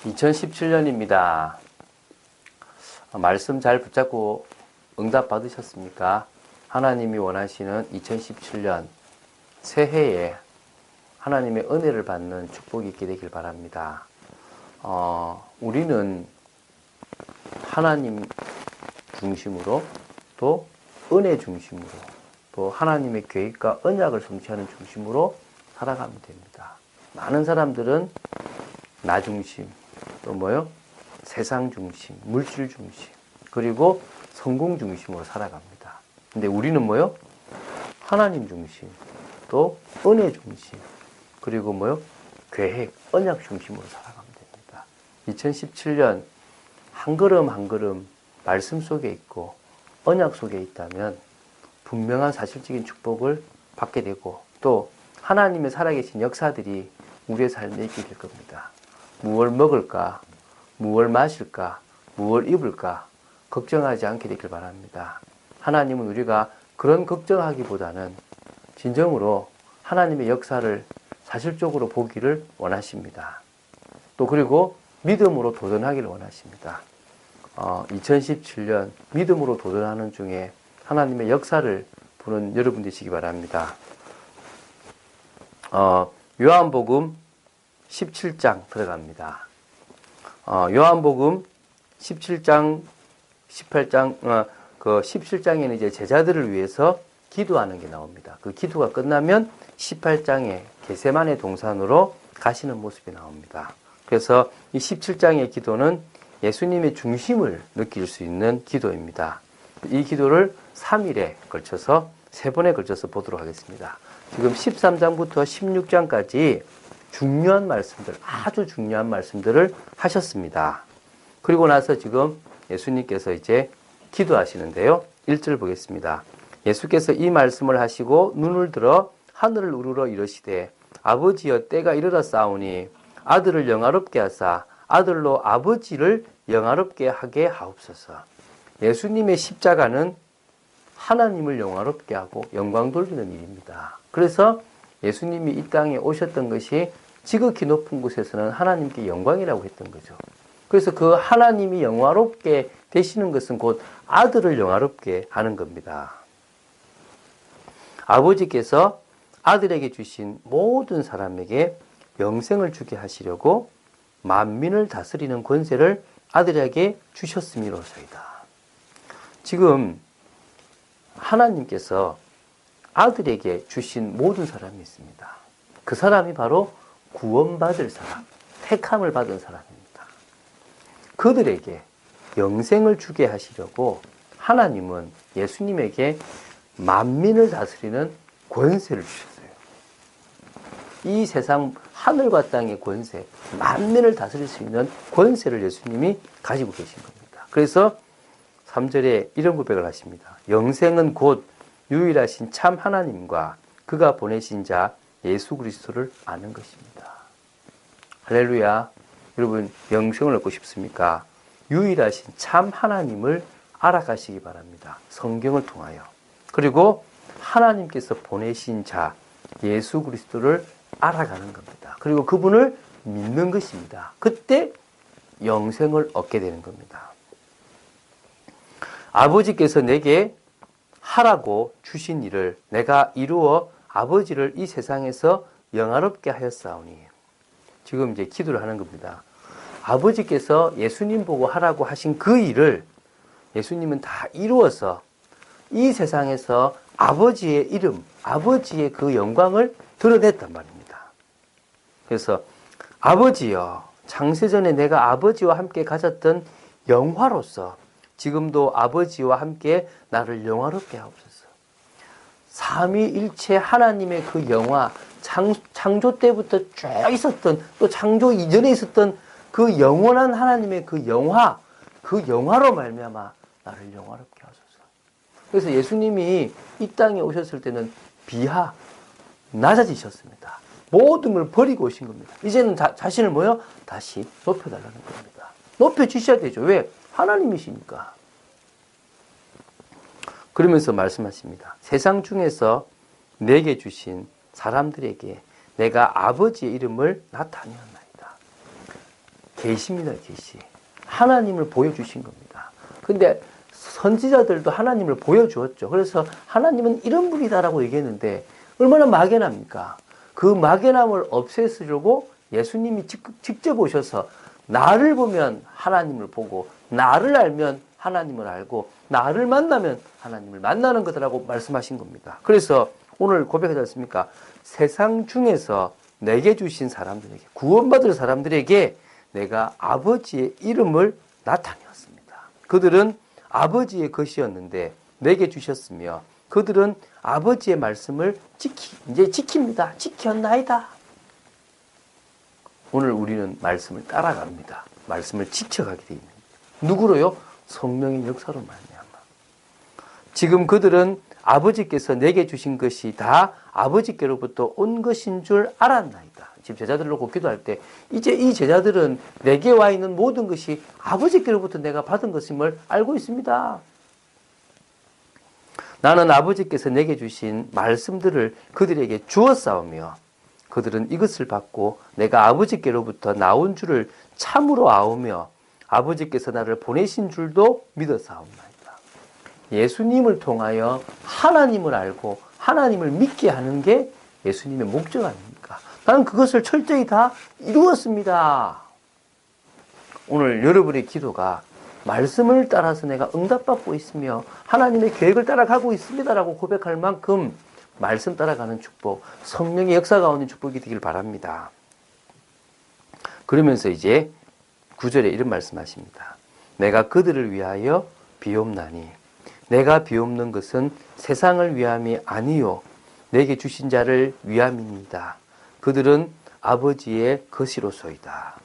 2017년입니다. 말씀 잘 붙잡고 응답 받으셨습니까? 하나님이 원하시는 2017년 새해에 하나님의 은혜를 받는 축복이 있게 되길 바랍니다. 우리는 하나님 중심으로 또 은혜 중심으로 또 하나님의 계획과 언약을 성취하는 중심으로 살아가면 됩니다. 많은 사람들은 나 중심, 또 뭐요? 세상 중심, 물질 중심, 그리고 성공 중심으로 살아갑니다. 근데 우리는 뭐요? 하나님 중심, 또 은혜 중심, 그리고 뭐요? 계획, 언약 중심으로 살아가면 됩니다. 2017년 한 걸음 한 걸음 말씀 속에 있고 언약 속에 있다면 분명한 사실적인 축복을 받게 되고 또 하나님의 살아계신 역사들이 우리의 삶에 있게 될 겁니다. 무엇을 먹을까? 무엇을 마실까? 무엇을 입을까? 걱정하지 않게 되길 바랍니다. 하나님은 우리가 그런 걱정하기보다는 진정으로 하나님의 역사를 사실적으로 보기를 원하십니다. 또 그리고 믿음으로 도전하기를 원하십니다. 2017년 믿음으로 도전하는 중에 하나님의 역사를 보는 여러분 되시기 바랍니다. 요한복음 17장 들어갑니다. 요한복음 17장, 18장, 그 17장에는 이제 제자들을 위해서 기도하는 게 나옵니다. 그 기도가 끝나면 18장에 겟세마네 동산으로 가시는 모습이 나옵니다. 그래서 이 17장의 기도는 예수님의 중심을 느낄 수 있는 기도입니다. 이 기도를 3일에 걸쳐서 3번에 걸쳐서 보도록 하겠습니다. 지금 13장부터 16장까지 중요한 말씀들, 아주 중요한 말씀들을 하셨습니다. 그리고 나서 지금 예수님께서 이제 기도하시는데요. 1절 보겠습니다. 예수께서 이 말씀을 하시고 눈을 들어 하늘을 우러러 이르시되 아버지여 때가 이르렀사오니 아들을 영화롭게 하사 아들로 아버지를 영화롭게 하게 하옵소서. 예수님의 십자가는 하나님을 영화롭게 하고 영광 돌리는 일입니다. 그래서 예수님이 이 땅에 오셨던 것이 지극히 높은 곳에서는 하나님께 영광이라고 했던 거죠. 그래서 그 하나님이 영화롭게 되시는 것은 곧 아들을 영화롭게 하는 겁니다. 아버지께서 아들에게 주신 모든 사람에게 영생을 주게 하시려고 만민을 다스리는 권세를 아들에게 주셨음이로소이다. 지금 하나님께서 아들에게 주신 모든 사람이 있습니다. 그 사람이 바로 구원받을 사람, 택함을 받은 사람입니다. 그들에게 영생을 주게 하시려고 하나님은 예수님에게 만민을 다스리는 권세를 주셨어요. 이 세상 하늘과 땅의 권세, 만민을 다스릴 수 있는 권세를 예수님이 가지고 계신 겁니다. 그래서 3절에 이런 고백을 하십니다. 영생은 곧 유일하신 참 하나님과 그가 보내신 자 예수 그리스도를 아는 것입니다. 할렐루야. 여러분 영생을 얻고 싶습니까? 유일하신 참 하나님을 알아가시기 바랍니다. 성경을 통하여. 그리고 하나님께서 보내신 자 예수 그리스도를 알아가는 겁니다. 그리고 그분을 믿는 것입니다. 그때 영생을 얻게 되는 겁니다. 아버지께서 내게 하라고 주신 일을 내가 이루어 아버지를 이 세상에서 영화롭게 하였사오니. 지금 이제 기도를 하는 겁니다. 아버지께서 예수님 보고 하라고 하신 그 일을 예수님은 다 이루어서 이 세상에서 아버지의 이름, 아버지의 그 영광을 드러냈단 말입니다. 그래서 아버지여, 창세전에 내가 아버지와 함께 가졌던 영화로서 지금도 아버지와 함께 나를 영화롭게 하옵소서. 삼위일체 하나님의 그 영화, 창조 때부터 쭉 있었던, 또 창조 이전에 있었던 그 영원한 하나님의 그 영화, 그 영화로 말미암아 나를 영화롭게 하소서. 그래서 예수님이 이 땅에 오셨을 때는 비하, 낮아지셨습니다. 모든 걸 버리고 오신 겁니다. 이제는 자신을 뭐요? 다시 높여달라는 겁니다. 높여주셔야 되죠. 왜? 하나님이시니까. 그러면서 말씀하십니다. 세상 중에서 내게 주신 사람들에게 내가 아버지의 이름을 나타내었나이다. 계시입니다. 계시. 하나님을 보여주신 겁니다. 근데 선지자들도 하나님을 보여주었죠. 그래서 하나님은 이런 분이다라고 얘기했는데 얼마나 막연합니까? 그 막연함을 없애시려고 예수님이 직접 오셔서 나를 보면 하나님을 보고 나를 알면 하나님을 알고 나를 만나면 하나님을 만나는 거다라고 말씀하신 겁니다. 그래서 오늘 고백하지 않습니까? 세상 중에서 내게 주신 사람들에게, 구원받을 사람들에게 내가 아버지의 이름을 나타내었습니다. 그들은 아버지의 것이었는데 내게 주셨으며 그들은 아버지의 말씀을 이제 지킵니다. 지켰나이다. 오늘 우리는 말씀을 따라갑니다. 말씀을 지켜가게 됩니다. 누구로요? 성령의 역사로 말미암아. 지금 그들은 아버지께서 내게 주신 것이 다 아버지께로부터 온 것인 줄 알았나이다. 지금 제자들 놓고 기도할 때 이제 이 제자들은 내게 와 있는 모든 것이 아버지께로부터 내가 받은 것임을 알고 있습니다. 나는 아버지께서 내게 주신 말씀들을 그들에게 주었사오며 그들은 이것을 받고 내가 아버지께로부터 나온 줄을 참으로 아오며 아버지께서 나를 보내신 줄도 믿었사옵나이다. 예수님을 통하여 하나님을 알고 하나님을 믿게 하는 게 예수님의 목적 아닙니까? 나는 그것을 철저히 다 이루었습니다. 오늘 여러분의 기도가 말씀을 따라서 내가 응답받고 있으며 하나님의 계획을 따라가고 있습니다라고 고백할 만큼 말씀 따라가는 축복, 성령의 역사 가운데 축복이 되길 바랍니다. 그러면서 이제 9절에 이런 말씀하십니다. 내가 그들을 위하여 비옵나니 내가 비옵는 것은 세상을 위함이 아니요 내게 주신 자를 위함이니이다. 그들은 아버지의 것이로소이다.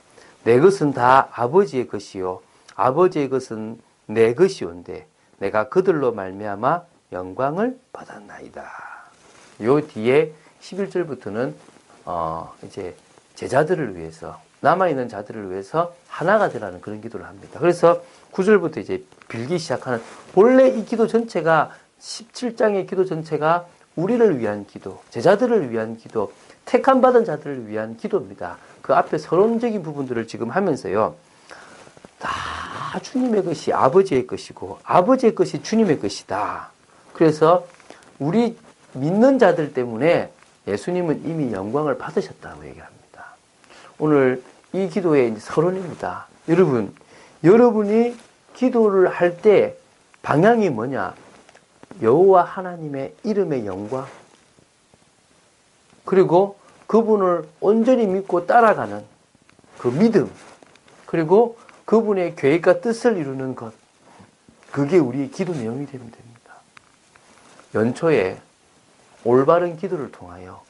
내 것은 다 아버지의 것이요 아버지의 것은 내 것이온데 내가 그들로 말미암아 영광을 받았나이다. 요 뒤에 11절부터는 이제 제자들을 위해서 남아있는 자들을 위해서 하나가 되라는 그런 기도를 합니다. 그래서 9절부터 이제 빌기 시작하는 본래 이 기도 전체가 17장의 기도 전체가 우리를 위한 기도, 제자들을 위한 기도, 택함 받은 자들을 위한 기도입니다. 그 앞에 서론적인 부분들을 지금 하면서요. 다 주님의 것이 아버지의 것이고 아버지의 것이 주님의 것이다. 그래서 우리 믿는 자들 때문에 예수님은 이미 영광을 받으셨다고 얘기합니다. 오늘 이 기도의 서론입니다. 여러분이 기도를 할 때 방향이 뭐냐? 여호와 하나님의 이름의 영광, 그리고 그분을 온전히 믿고 따라가는 그 믿음, 그리고 그분의 계획과 뜻을 이루는 것, 그게 우리의 기도 내용이 되면 됩니다. 연초에 올바른 기도를 통하여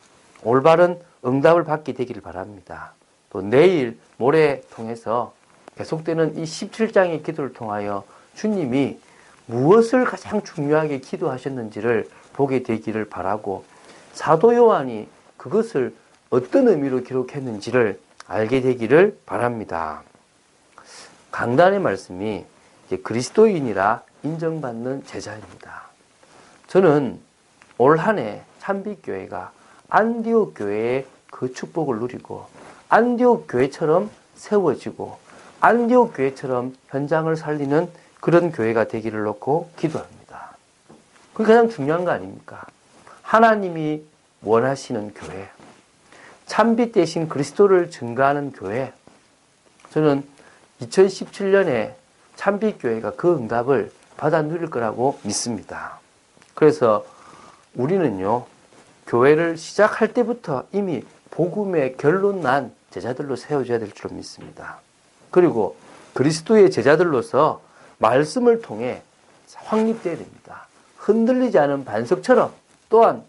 올바른 응답을 받게 되기를 바랍니다. 또 내일, 모레 통해서 계속되는 이 17장의 기도를 통하여 주님이 무엇을 가장 중요하게 기도하셨는지를 보게 되기를 바라고 사도 요한이 그것을 어떤 의미로 기록했는지를 알게 되기를 바랍니다. 강단의 말씀이 이제 그리스도인이라 인정받는 제자입니다. 저는 올 한 해 참빛교회가 안디옥 교회의 그 축복을 누리고 안디옥 교회처럼 세워지고 안디옥 교회처럼 현장을 살리는 그런 교회가 되기를 놓고 기도합니다. 그게 가장 중요한 거 아닙니까? 하나님이 원하시는 교회, 참빛 대신 그리스도를 증거하는 교회. 저는 2017년에 참빛교회가 그 응답을 받아 누릴 거라고 믿습니다. 그래서 우리는요, 교회를 시작할 때부터 이미 복음의 결론 난 제자들로 세워져야 될 줄로 믿습니다. 그리고 그리스도의 제자들로서 말씀을 통해 확립되어야 됩니다. 흔들리지 않은 반석처럼 또한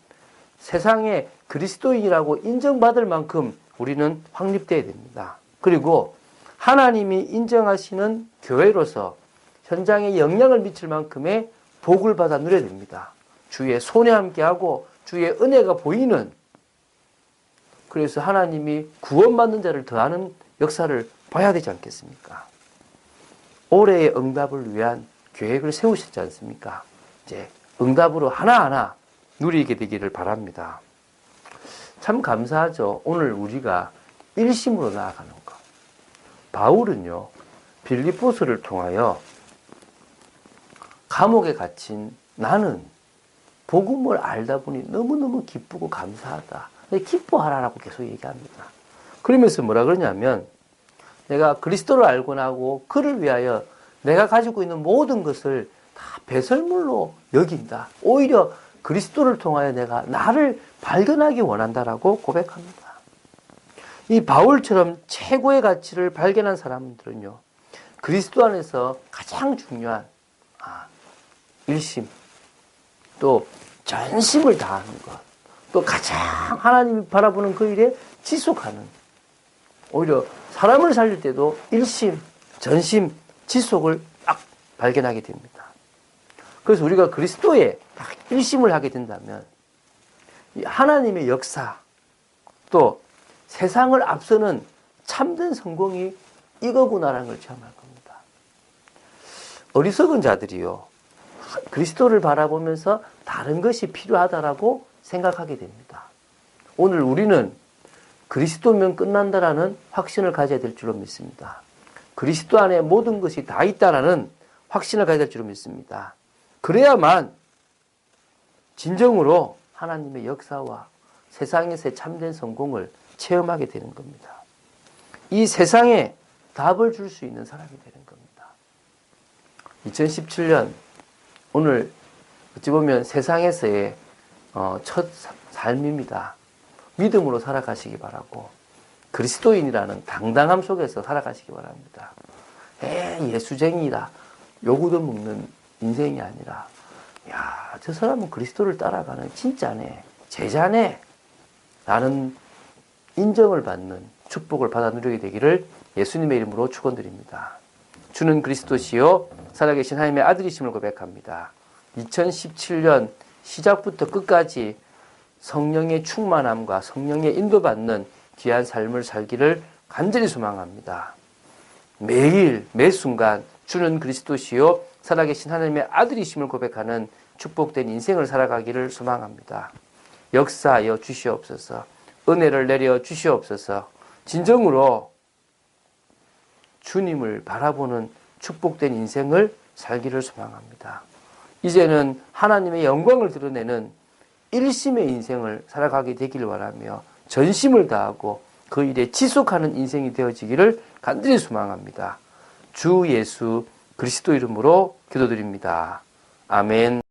세상에 그리스도인이라고 인정받을 만큼 우리는 확립되어야 됩니다. 그리고 하나님이 인정하시는 교회로서 현장에 영향을 미칠 만큼의 복을 받아 누려야 됩니다. 주의 손에 함께하고 주의 은혜가 보이는, 그래서 하나님이 구원받는 자를 더하는 역사를 봐야 되지 않겠습니까? 올해의 응답을 위한 계획을 세우셨지 않습니까? 이제 응답으로 하나하나 누리게 되기를 바랍니다. 참 감사하죠. 오늘 우리가 일심으로 나아가는 것. 바울은요, 빌립보서를 통하여 감옥에 갇힌 나는 복음을 알다 보니 너무너무 기쁘고 감사하다. 기뻐하라라고 계속 얘기합니다. 그러면서 뭐라 그러냐면, 내가 그리스도를 알고 나고 그를 위하여 내가 가지고 있는 모든 것을 다 배설물로 여긴다. 오히려 그리스도를 통하여 내가 나를 발견하기 원한다라고 고백합니다. 이 바울처럼 최고의 가치를 발견한 사람들은요, 그리스도 안에서 가장 중요한 일심, 또 전심을 다하는 것, 또 가장 하나님이 바라보는 그 일에 지속하는, 오히려 사람을 살릴 때도 일심, 전심, 지속을 딱 발견하게 됩니다. 그래서 우리가 그리스도에 딱 일심을 하게 된다면 하나님의 역사, 또 세상을 앞서는 참된 성공이 이거구나라는 걸 체험할 겁니다. 어리석은 자들이요, 그리스도를 바라보면서 다른 것이 필요하다라고 생각하게 됩니다. 오늘 우리는 그리스도면 끝난다라는 확신을 가져야 될 줄로 믿습니다. 그리스도 안에 모든 것이 다 있다라는 확신을 가져야 될 줄로 믿습니다. 그래야만 진정으로 하나님의 역사와 세상에서의 참된 성공을 체험하게 되는 겁니다. 이 세상에 답을 줄 수 있는 사람이 되는 겁니다. 2017년 오늘 어찌 보면 세상에서의 첫 삶입니다. 믿음으로 살아가시기 바라고, 그리스도인이라는 당당함 속에서 살아가시기 바랍니다. 예수쟁이다, 요구도 먹는 인생이 아니라, 야, 저 사람은 그리스도를 따라가는 진짜네, 제자네 라는 인정을 받는 축복을 받아 누리게 되기를 예수님의 이름으로 축원드립니다. 주는 그리스도시요 살아계신 하나님의 아들이심을 고백합니다. 2017년 시작부터 끝까지 성령의 충만함과 성령의 인도받는 귀한 삶을 살기를 간절히 소망합니다. 매일 매순간 주는 그리스도시요 살아계신 하나님의 아들이심을 고백하는 축복된 인생을 살아가기를 소망합니다. 역사하여 주시옵소서. 은혜를 내려 주시옵소서. 진정으로 주님을 바라보는 축복된 인생을 살기를 소망합니다. 이제는 하나님의 영광을 드러내는 일심의 인생을 살아가게 되기를 바라며 전심을 다하고 그 일에 지속하는 인생이 되어지기를 간절히 소망합니다. 주 예수 그리스도 이름으로 기도드립니다. 아멘.